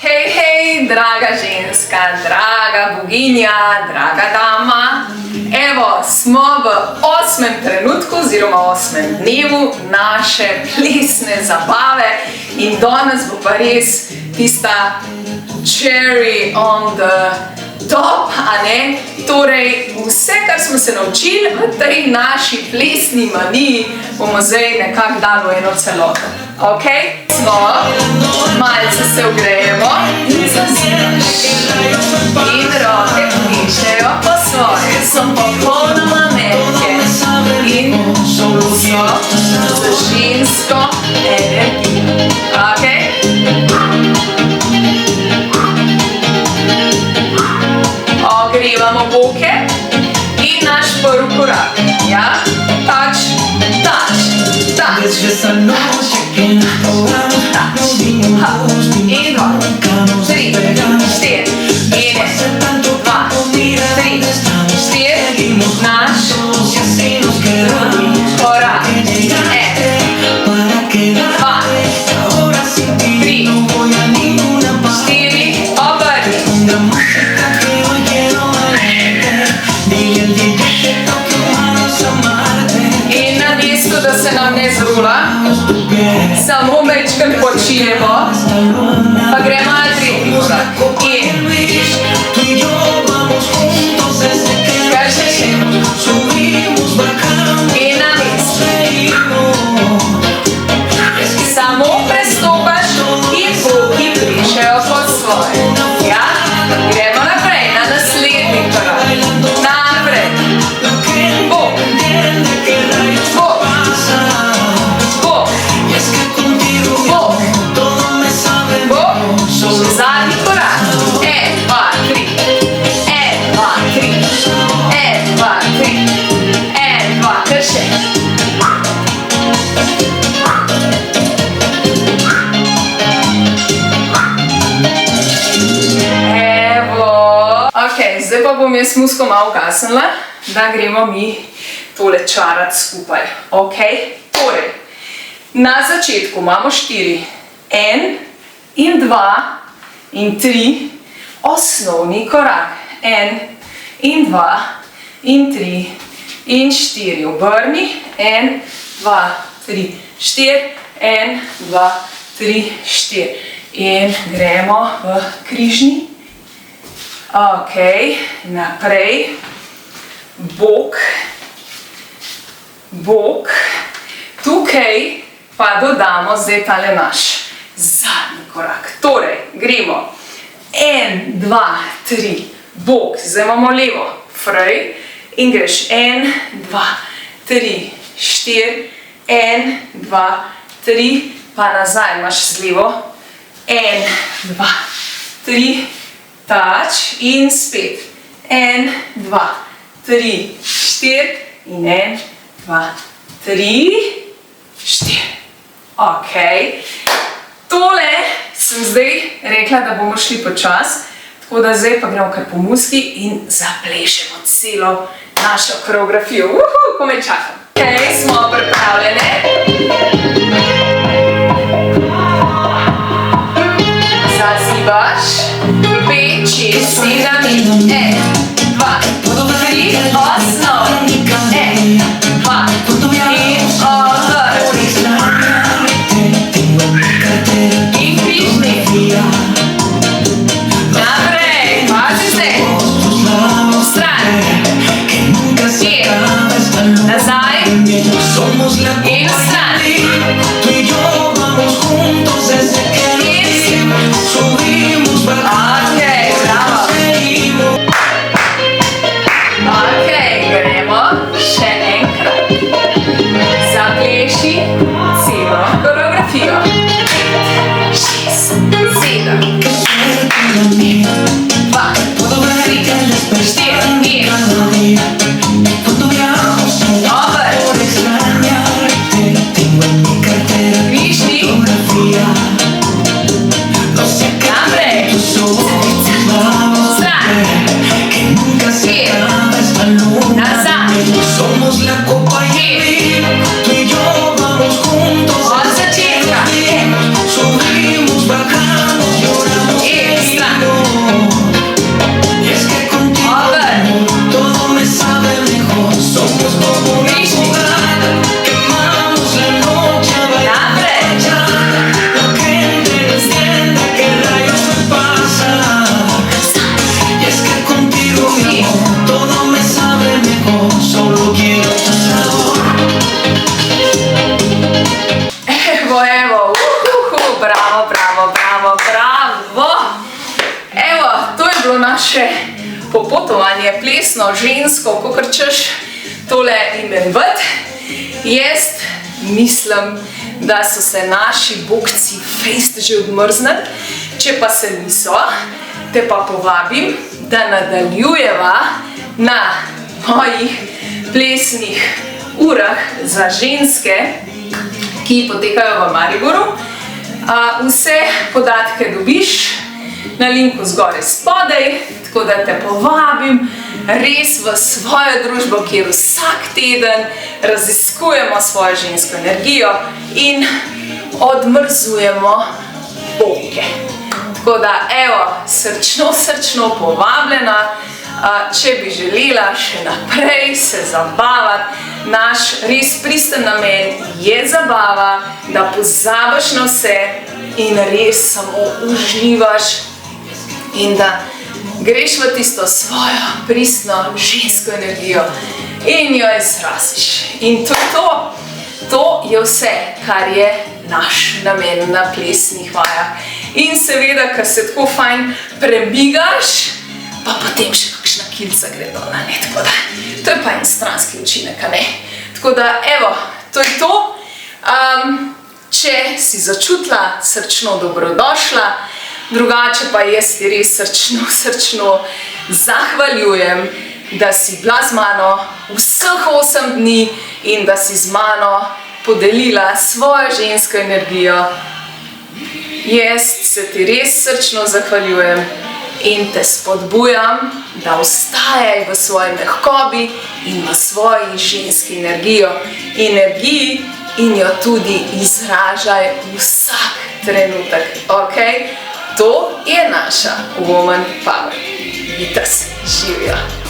Hej, hej, draga ženska, draga boginja, draga dama. Evo, smo v 8. trenutku oziroma 8. dnevu naše plesne zabave in danes bo pa res tista cherry on the top, a ne? Torej, vse, kar smo se naučili v tej naši plesni maniji, bomo zdaj nekako dali v eno celoto. Ok? Smo, malce se ugrejemo in zazivaš. In roke pišejo po svoje, so popolnoma mehke. In so za žensko energijo. Ok? Ogrevamo boke in naš prvi korak. Ja? Touch, touch, touch. Touch. In 2, 3, 4. In 2, 3, 4. Naš drugi korak. 1, 2, 3, 4. Obrni. In na mesto, da se nam ne zrula, samo mečkam počijemo, pa gremo na tretji korak. Kar še. In na mesto. Samo prestopaš in boki plešejo po svoje. Ja? Gremo naprej na naslednji korak. Naprej. Bok. Bok. Bok. Bok. Bok. Še zadnji korak. 1, 2, 3. 1, 2, 3. 1, 2, 3. 1, 2, kar še. Zdaj pa bom jaz musko malo ugasnila, da gremo mi tole čarati skupaj. Ok? Torej, na začetku imamo 4. 1 in 2 in 3. Osnovni korak. 1 in 2 in 3 in 4. Obrni. 1, 2, 3, 4. 1, 2, 3, 4. In gremo v križni. Ok, naprej, bok, bok, tukaj pa dodamo zdaj tale naš zadnji korak. Torej, gremo 1, 2, 3, bok, zdaj imamo levo, frej in greš 1, 2, 3, 4, 1, 2, 3, pa nazaj imaš z levo, 1, 2, 3, touch in spet. 1, 2, 3, 4 in 1, 2, 3, 4. Ok. Tole sem zdaj rekla, da bomo šli počas, tako da zdaj pa gremo kar po muski in zaplešemo celo našo koreografijo. Ko me čakam. Ok, smo pripravljene. Zazivaš. 5, 6, 7 in 1, 2, 3, osnov. 1, 2, in obrni. In križni. Naprej, pazi se. Stran. Nazaj. In stran. Subimos, bajamos, lloramos. naše popotovanje plesno, žensko, kakor češ tole imenovati. Jaz mislim, da so se naši bokci fejst že odmrznili. Če pa se niso, te pa povabim, da nadaljujeva na mojih plesnih urah za ženske, ki potekajo v Mariboru. Vse podatke dobiš na linku zgoraj spodaj, tako da te povabim res v svojo družbo, kjer vsak teden raziskujemo svojo žensko energijo in odmrzujemo boke. Tako da, evo, srčno povabljena, če bi želela še naprej se zabavati, naš res pristen namen je zabava, da pozabiš na vse in res samo uživaš in da greš v tisto svojo pristno žensko energijo in jo izraziš. In to je to. To je vse, kar je naš namen na plesnih vajah. In seveda, ker se tako fajn premigaš, pa potem še kakšna kilca gre dol, ne? Tako da, to je pa en stranski učinek, a ne? Tako da, evo, to je to. Če si začutila, srčno dobrodošla, drugače pa jaz ti res srčno zahvaljujem, da si bila z mano vseh 8 dni in da si z mano podelila svojo žensko energijo. Jaz se ti res srčno zahvaljujem in te spodbujam, da ostajaj v svoji mehkobi in v svoji ženski energiji in jo tudi izražaj vsak trenutek, ok? To je naša Woman Power. Vitez, živijo!